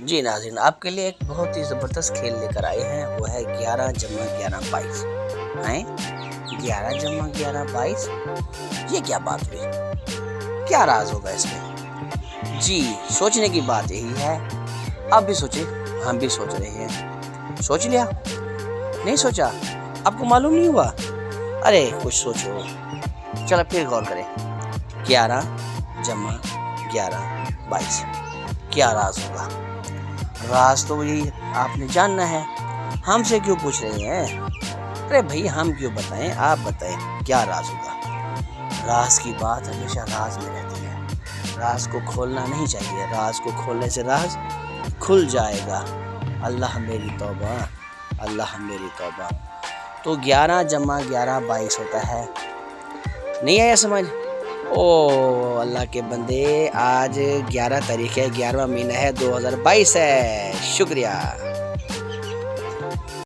جی ناظرین، آپ کے لیے ایک بہت ہی زبردست کھیل لے کر آئے ہیں، وہ ہے 11 جمع 11 22۔ ہیں 11 جمع 11 22، یہ کیا بات ہوئی؟ کیا راز ہوگا اس میں؟ جی سوچنے کی بات یہی ہے، آپ بھی سوچیں، ہم بھی سوچ رہے ہیں۔ سوچ لیا؟ نہیں سوچا؟ آپ کو معلوم نہیں ہوا؟ ارے کچھ سوچو، چلو پھر غور کریں۔ 11 جمع 11 22، کیا راز ہوگا؟ راز تو یہی آپ نے جاننا ہے، ہم سے کیوں پوچھ رہے ہیں؟ ارے بھائی ہم کیوں بتائیں، آپ بتائیں کیا راز ہوگا؟ راز کی بات ہمیشہ راز میں رہتی ہے، راز کو کھولنا نہیں چاہیے، راز کو کھولنے سے راز کھل جائے گا۔ اللہ میری توبہ، اللہ میری توبہ۔ تو 11 جمع 11 22 ہوتا ہے، نہیں آیا سمجھ؟ او اللہ کے بندے، آج 11 تاریخ ہے، 11واں مہینہ ہے، 2022 ہے۔ شکریہ۔